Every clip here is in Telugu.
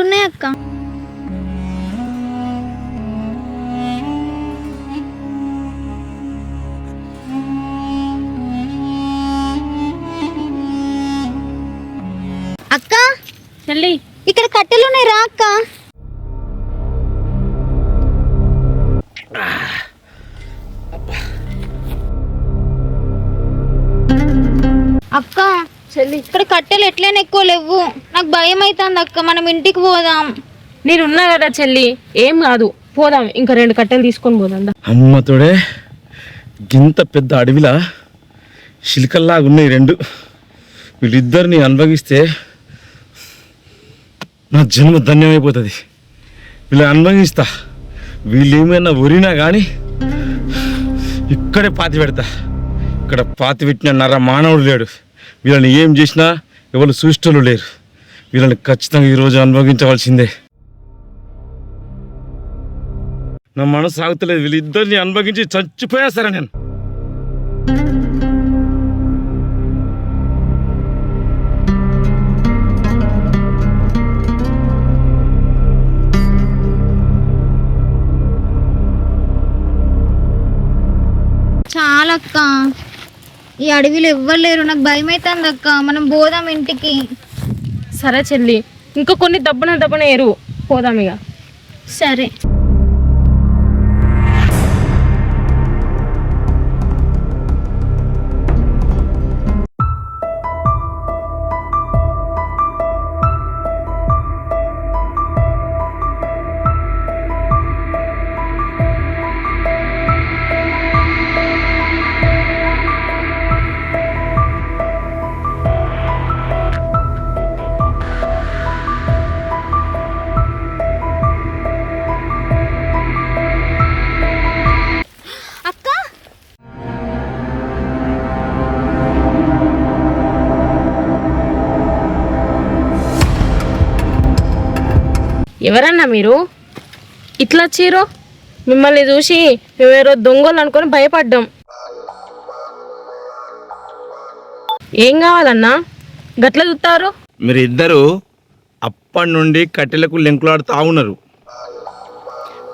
ఉన్నాయి అక్క. అక్క చెల్లి ఇక్కడ కట్టెలు ఉన్నాయి రా అక్క. అక్క చెల్లి ఇక్కడ కట్టెలు ఎట్లైనా ఎక్కువ లేవు, నాకు భయం అవుతుంది అక్క. మనం ఇంటికి పోదాం. నేనున్నా కదా చెల్లి, ఏం కాదు, పోదాం. ఇంకా 2 కట్టెలు తీసుకొని పోదాం. అమ్మతోడే గింత పెద్ద అడవిలా శిల్కల్లాగా ఉన్నాయి 2. వీళ్ళిద్దరిని అనుభవిస్తే నా జన్మ ధన్యమైపోతుంది. వీళ్ళు అనుభవిస్తా. వీళ్ళు ఏమైనా ఒరినా కానీ ఇక్కడే పాతి పెడతా. ఇక్కడ పాతి పెట్టిన నర మానవుడు లేడు. వీళ్ళని ఏం చేసినా ఎవరు సూష్టలు లేరు. వీళ్ళని ఖచ్చితంగా ఈరోజు అనుభవించవలసిందే. నా మనసు సాగుతలేదు. వీళ్ళిద్దరిని అనుభవించి చచ్చిపోయా సరే నేను. చాలా అక్క, ఈ అడవిలో ఎవ్వరు లేరు, నాకు భయం అవుతుంది అక్క. మనం పోదాం ఇంటికి. సరే చెల్లి, ఇంకా కొన్ని దబ్బన ఏరు, పోదాం ఇక. సరే. ఎవరన్నా మీరు ఇట్లా వచ్చారు? మిమ్మల్ని చూసి మేమేరో దొంగలు అనుకొని భయపడ్డాం. ఏం కావాలన్నా గట్ల చూస్తారు? మీరు ఇద్దరు అప్పటి నుండి కట్టెలకు లెంకులాడుతూ ఉన్నారు.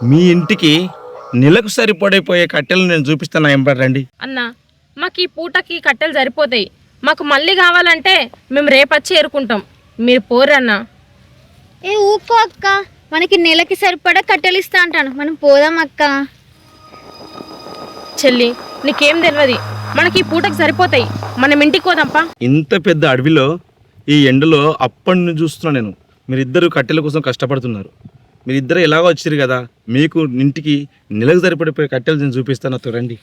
మీ ఇంటికి నెలకు సరిపడిపోయే కట్టెలు నేను చూపిస్తాను. ఎంపరండి అన్న, మాకు ఈ పూటకి కట్టెలు సరిపోతాయి. మాకు మళ్ళీ కావాలంటే మేము రేపచ్చి ఏరుకుంటాం. మీరు పోరన్నా. ఏ ఊకో అక్క, మనకి నెలకి సరిపడా కట్టెలు ఇస్తా అంటాను. మనం పోదాం అక్క. చెల్లి నీకేం తెలియదు, మనకి ఈ పూటకి సరిపోతాయి. మనం ఇంటికి పోదాంపా. ఇంత పెద్ద అడవిలో ఈ ఎండలో అప్పటి నుంచి చూస్తున్నా నేను. మీరిద్దరు కట్టెల కోసం కష్టపడుతున్నారు. మీరిద్దరు ఎలాగో వచ్చారు కదా, మీకు ఇంటికి నెలకు సరిపడిపోయే కట్టెలు నేను చూపిస్తాను. రండి.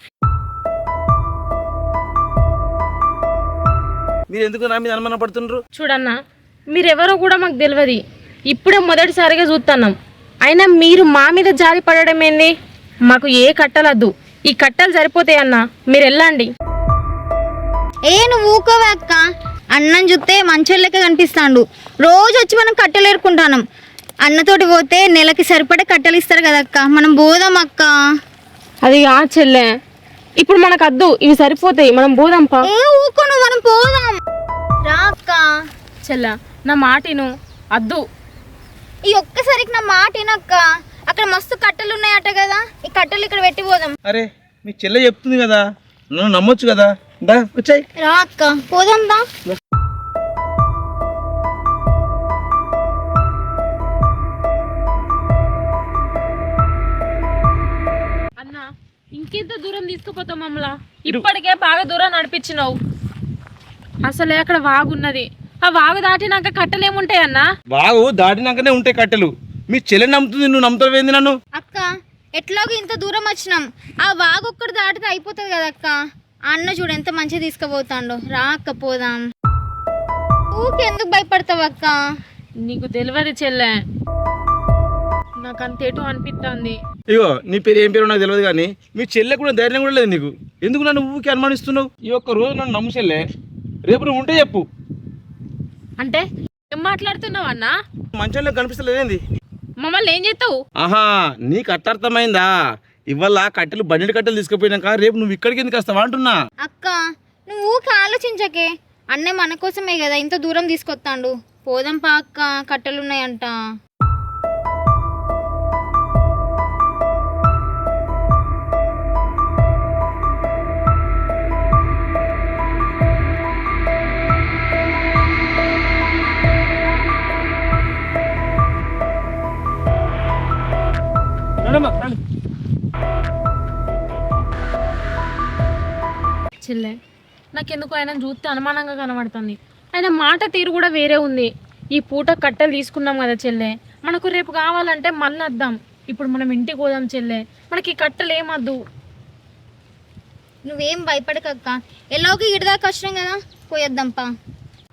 మీరు ఎందుకు నా మీద అనుమాన పడుతున్నారు? చూడన్నా, మీరెవరో కూడా మాకు తెలియదు. ఇప్పుడే మొదటిసారిగా చూస్తున్నాం. అయినా మీరు మా మీద జారి పడడం ఏంది? మాకు ఏ కట్టలద్దు, ఈ కట్టెలు సరిపోతాయన్నా. మీరు వెళ్ళండి. ఏ నువ్వు ఊకోవే అక్క. అన్నం చూస్తే మంచోళ్ళకే కనిపిస్తాడు. రోజు వచ్చి మనం కట్టెలు ఏరుకుంటాం. అన్నతోటి పోతే నెలకి సరిపడే కట్టెలు ఇస్తారు కదా అక్క. మనం పోదాం అక్క. అది ఆ చెల్లె, ఇప్పుడు మనకు అద్దు, ఇవి సరిపోతాయి. మనం పోదాంపా. ఏ ఊకో నువ్వు, మనం పోదాం రా అక్క. చెల్లె నా మాటిను, అద్దు. ఈ ఒక్కసారికి నా మాట వినక్క. అక్కడ మస్తు కట్టెలు ఉన్నాయట కదా, ఈ కట్టెలు ఇక్కడ పెట్టి పోదాం. అరే మీ చెల్లె చెప్తుంది కదా, నన్ను నమ్మొచ్చు కదా. దా వచ్చాయి. రా అక్క, పోదాం దా. అన్నా, ఇంకెంత దూరం తీసుకుపోతాం మమ్మల్ని? ఇప్పటికే బాగా దూరం నడిపించినావు. అసలే అక్కడ వాగున్నది. ఆ వాగు దాటినాక కట్టెలు ఏముంటాయి అన్నా? వాగు దాటినాకనే ఉంటాయి కట్టెలు. మీ చెల్లె నమ్ముతుంది, నువ్వు నమ్ముతావేంది నన్ను? అక్క ఎట్లాగో ఇంత దూరం వచ్చినాం, ఆ వాగు ఒక్కటి దాటితే అయిపోతుంది కదా అక్క. అన్న చూడు ఎంత మంచిగా తీసుకుపోతాండో. రా అక్క పోదాం. ఊకెందుకు భయపడతావు అక్క? నీకు తెలియదు చెల్లె, నాకు అంతేటో అనిపిస్తుంది. ఇగో నీ పేరు ఏం పేరు నాకు తెలియదు, కానీ మీ చెల్లె కూడా ధైర్యం కూడా లేదు నీకు. ఎందుకు నన్ను ఊరికి అనుమానిస్తున్నావు? ఈ ఒక్క రోజు నన్ను నమ్ము చెల్లె, రేపు నువ్వు ఉంటే చెప్పు. అంటే ఏం మాట్లాడుతున్నావు అన్నా? మంచంలో కనిపిస్తలేదేంది? మమ్మల్ని ఏం చేస్తావు? ఆహా, నీకు అర్థమైందా? ఇవాళ కట్టెలు బండి కట్టెలు తీసుకుపోయినాక రేపు నువ్వు ఇక్కడికి ఎందుకు వస్తావా అంటున్నా. అక్క నువ్వు ఊకే ఆలోచించకే. అన్నయ్య మన కోసమే కదా ఇంత దూరం తీసుకొస్తాండు. పోదాం పా అక్క, కట్టెలున్నాయంట. చెల్లె, నాకెందుకు ఆయన చూస్తే అనుమానంగా కనబడుతుంది. ఆయన మాట తీరు కూడా వేరే ఉంది. ఈ పూట కట్టెలు తీసుకున్నాం కదా చెల్లె, మనకు రేపు కావాలంటే మళ్ళీ వద్దాం. ఇప్పుడు మనం ఇంటికి పోదాం చెల్లె, మనకి ఈ కట్టెలు ఏమద్దు. నువ్వేం భయపడకక్క, ఎలాగో ఇడిదాకా వచ్చినాం కదా, పోయేద్దాంపా.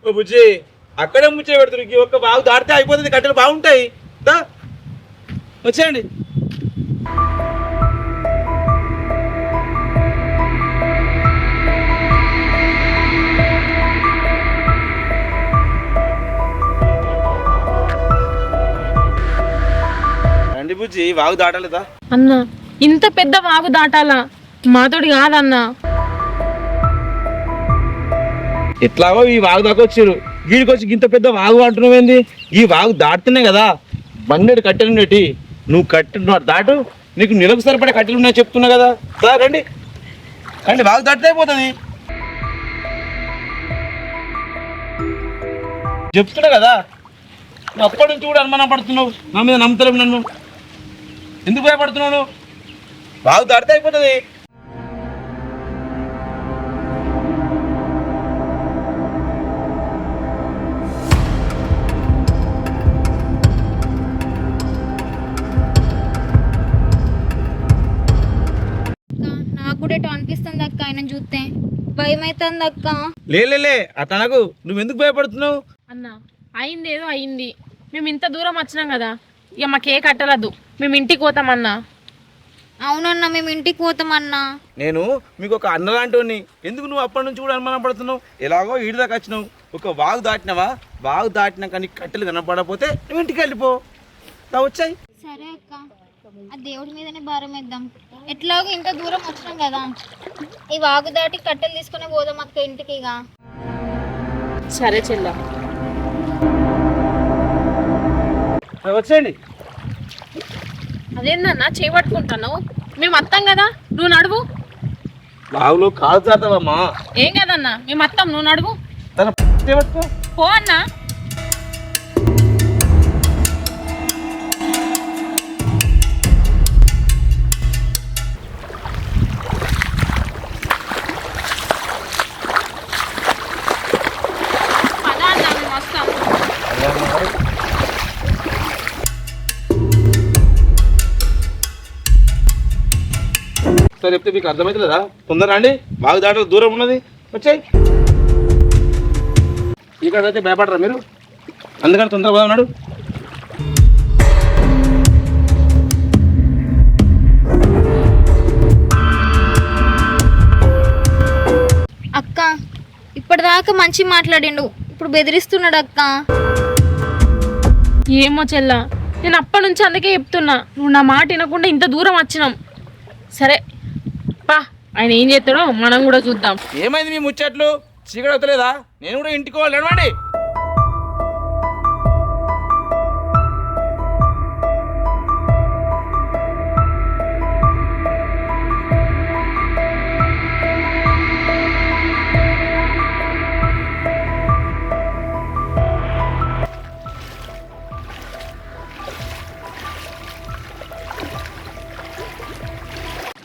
ఓ బుజ్జి, అక్కడే ముచ్చే పెడుతుంది. ఒక్క బాగు దాటితే అయిపోతుంది, కట్టెలు బాగుంటాయి. దా వచ్చేయండి. రండి బుజ్జి, వాగు దాటలేదా? అన్న, ఇంత పెద్ద వాగు దాటాలా? మాతోడి కాదన్నా. ఎట్లాగో ఈ వాగు దాకా వచ్చారు, వీడికి వచ్చి ఇంత పెద్ద వాగు అంటున్నావేంది? ఈ వాగు దాటుతున్నాయి కదా బండెడు కట్టెలు ఉండేటి. నువ్వు కట్టెలు దాటు, నీకు నెలకు సరిపడే కట్టెలు ఉన్నాయి చెప్తున్నా కదా. రండి రండి, వాగు దాటితే అయిపోతుంది. చెప్తున్నా కదా, నువ్వు అప్పటి నుంచి కూడా అనుమానం పడుతున్నావు నా మీద. నమ్ముతలేవు నన్ను, ఎందుకు భయపడుతున్నావు? వాగు దాటితే అయిపోతుంది. నాకు కూడా ఎటో అనిపిస్తుంది అక్క, ఆయన చూస్తే భయం అవుతుంది అక్క. లే అతనకు నువ్వు ఎందుకు భయపడుతున్నావు? అన్న, అయింది ఏదో అయింది. మేము ఇంత దూరం వచ్చినాం కదా, ఇక మాకే కట్టలద్దు, మేము ఇంటికి పోతామన్నా. అవునన్నా, మేము ఇంటికి పోతామన్నా. నేను మీకు ఒక అన్నలాంటి ఎందుకు నువ్వు అప్పటి నుంచి కూడా అనుమానం పడుతున్నావు? ఎలాగో ఈడి దాకా వచ్చినావు, ఒక వాగు దాటినావా, వాగు దాటినాక నీకు కట్టెలు కనపడకపోతే నువ్వు ఇంటికి వెళ్ళిపో. వచ్చాయి. సరే అక్క, ఆ దేవుడి మీదనే భారం వేద్దాం. ఎట్లాగో ఇంత దూరం వచ్చినాం కదా, ఈ వాగు దాటి కట్టెలు తీసుకునే పోదాం అక్క ఇంటికి. ఇక సరే చెల్ల, వచ్చేయండి. అదేందన్నా చేపట్టుకుంటాను, మేము అత్తాం కదా, నువ్వు నడువు. వాగులో కాలు జారుతావమ్మా. ఏం కదన్నా, మేము అత్తాం, నువ్వు నడువు. పట్టుకో. పో అన్నా. పదా అన్నా, మేము వస్తాం. సరే చెప్తే మీకు అర్థమవుతుందా? తొందర అండి, వాగు దాటలు దూరం ఉన్నది. వచ్చాయి. ఇక్కడ అయితే భయపడరా మీరు? అందుకని తొందరగా ఉన్నాడు. అక్క ఇప్పటిదాకా మంచి మాట్లాడిండు, ఇప్పుడు బెదిరిస్తున్నాడు అక్క. ఏమో చెల్ల, నేను అప్పటి నుంచి అందుకే చెప్తున్నా, నువ్వు నా మాట వినకుండా ఇంత దూరం వచ్చినాం. సరే పా, ఆయన ఏం చేస్తాడో మనం కూడా చూద్దాం. ఏమైంది మీ ముచ్చట్లు? చీకటి అవుతలేదా? నేను కూడా ఇంటికి పోవాలి. నడవండి.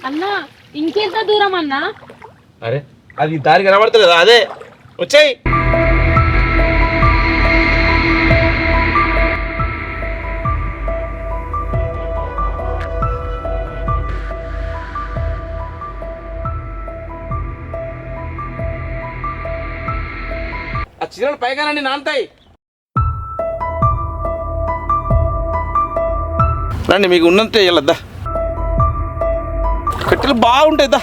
అన్నా, ఇంకెంత దూరం అన్నా? అరే, అది దారి కనబడతలేదా? అదే వచ్చాయి. ఆ చీరలు పైగానండి నాంతాయి. రండి, మీకు ఉన్నంతే వెళ్ళద్దా, కట్టెలు బాగుంటాయి. దా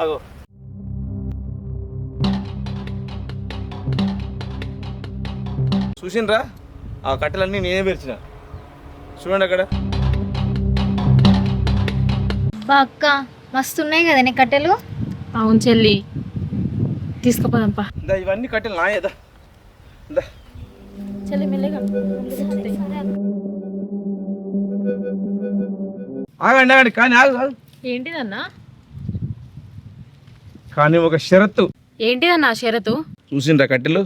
అగో చూసిండ్రా ఆ కట్టెలన్నీ నేనే పెరిచిన చూడండి అక్కడ. బా అక్క మస్తున్నాయి కదా నీ కట్టెలు. అవును చెల్లి, తీసుకుపోదాంపా. దా ఇవన్నీ కట్టెలు నాయేదా. దా చెల్లి మెల్లగా. ఆగండి ఆగండి, కానీ ఆగు. ఏంటిదన్నా? కానీ ఒక షరత్తు. ఏంటిదన్నా షరతు? చూసిండ్రా కట్టెలు,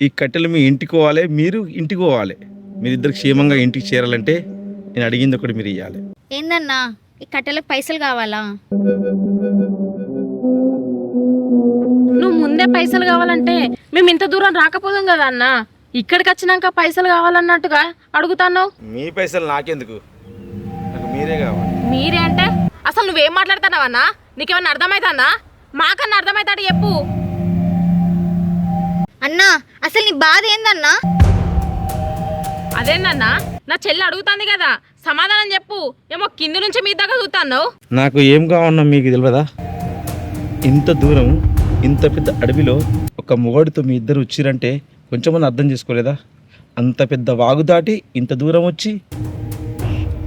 ఈ కట్టెలు మీ ఇంటికి పోవాలి, మీరు ఇంటికి పోవాలి. మీరిద్దరు క్షేమంగా ఇంటికి చేరాలంటే నేను అడిగింది ఒకటి మీరు ఇవ్వాలి. ఏందన్నా ఈ కట్టెలకు పైసలు కావాలా? నువ్వు ముందే పైసలు కావాలంటే మేము ఇంత దూరం రాకపోదాం కదా అన్న. ఇక్కడికి వచ్చినాక పైసలు కావాలన్నట్టుగా అడుగుతాను. మీ పైసలు నాకెందుకు, నాకు మీరే కావాలి. మీరే అంటే అసలు నువ్వేం మాట్లాడుతున్నావన్నా? నీకేమన్నా అర్థమవుతుందా? మాకన్నా అర్థమవుతాడు చెప్పు. అన్నా అసలు నీ బాధ ఏందన్నా? అదేందన్నా, నా చెల్లి అడుగుతాంది కదా, సమాధానం చెప్పు. ఏమో కింది నుంచి మీ దగ్గర చూస్తాను. నాకు ఏం కావాలన్నా మీకు తెలియదా? ఇంత దూరం ఇంత పెద్ద అడవిలో ఒక మొగడితో మీ ఇద్దరు వచ్చిరంటే కొంచెం అర్థం చేసుకోలేదా? అంత పెద్ద వాగు దాటి ఇంత దూరం వచ్చి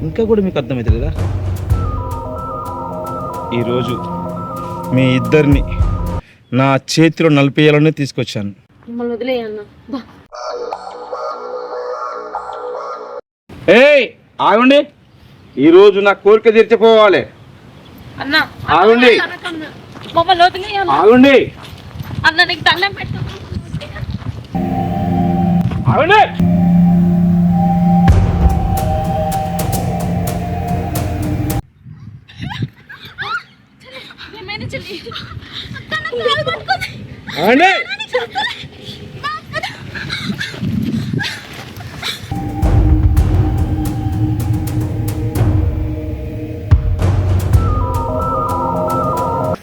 ఇంకా కూడా మీకు అర్థమవుతలేదా? ఈరోజు మీ ఇద్దరిని నా చేతిలో నలిపేయాలని తీసుకొచ్చాను. మిమ్మల్ని వదిలేయన్నా. ఏయ్ ఆగండి, ఈరోజు నా కోరిక తీర్చిపోవాలి. అన్నా ఆగండి మమ్మల్ని వదిలేయన్నా. ఆగండి అన్న నీకు దండం పెట్టు. ఆగండి. ఆగండి.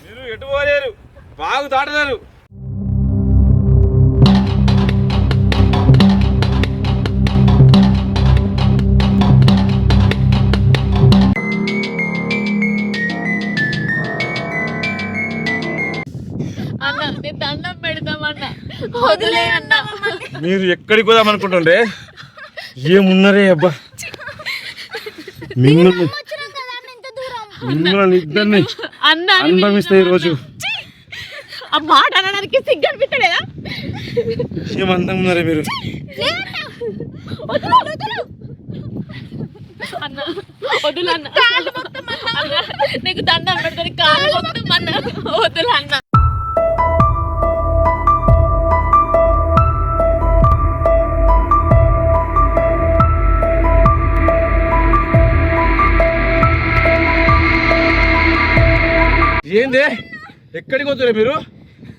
మీరు ఎటు పోలేరు, బాగు దాటలేరు. అన్న నేను దండం పెడతామన్నా, వదిలే అన్న. మీరు ఎక్కడికి పోదాం అనుకుంటుండే? ఏమున్నారే అబ్బా, మిమ్మల్ని ఇద్దరిని అన్న అనుభవిస్తే ఈరోజు. ఆ మాట అనడానికి సిగ్గు అనిపించలేదా? ఏమందంగా ఉన్నారే మీరు. అన్న వదులు అన్న, నీకు దండం పెడతాను, కాలు మొత్తం అన్న, వదులు అన్న. ఏందే ఎక్కడికి పోతురే మీరు?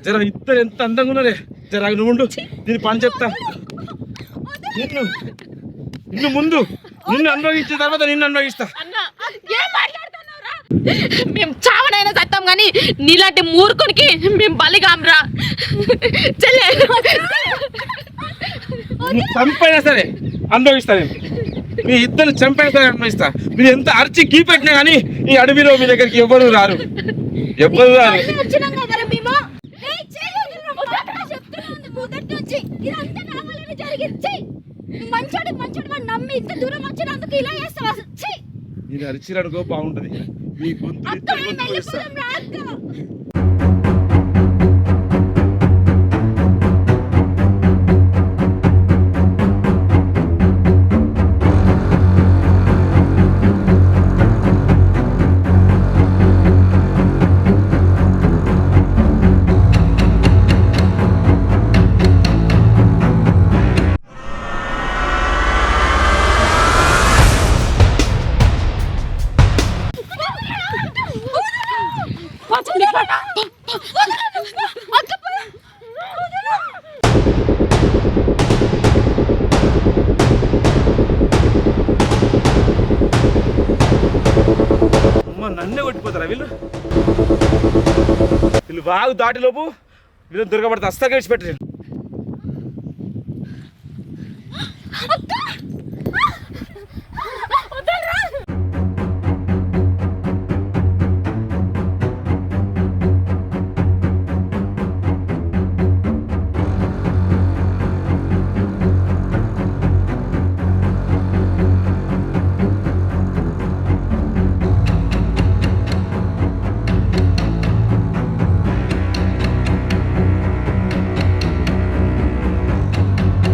జర ఇద్దరు ఎంత అందంగా ఉన్నారే. జర నువ్వు ఉండు, దీని పని చెప్తా. నిన్ను ముందు నిన్ను అనుభవించిన తర్వాత నిన్ను అనుభవిస్తా. మేము చావనైనా చస్తాం కానీ నీలాంటి మూర్ఖునికి మేము బలిగాంరా. చెల్లె చంపైనా సరే అనుభవిస్తా నేను. మీ ఇద్దరు చంపైనా సరే అనుభవిస్తా. మీరు ఎంత అరిచి గీ పెట్టినా కానీ ఈ అడవిలో మీ దగ్గరికి ఎవ్వరు రారు, ఎవ్వరు రారు. మీరు అరిచిరనుకో బాగుంటది. మీ గొంతు ఇస్తా. నన్నే కొట్టిపోతారా వీళ్ళు? వీళ్ళు బాగు దాటిలోపు వీళ్ళు దొరకబడితే అస్తా గడిచిపెట్టలేదు.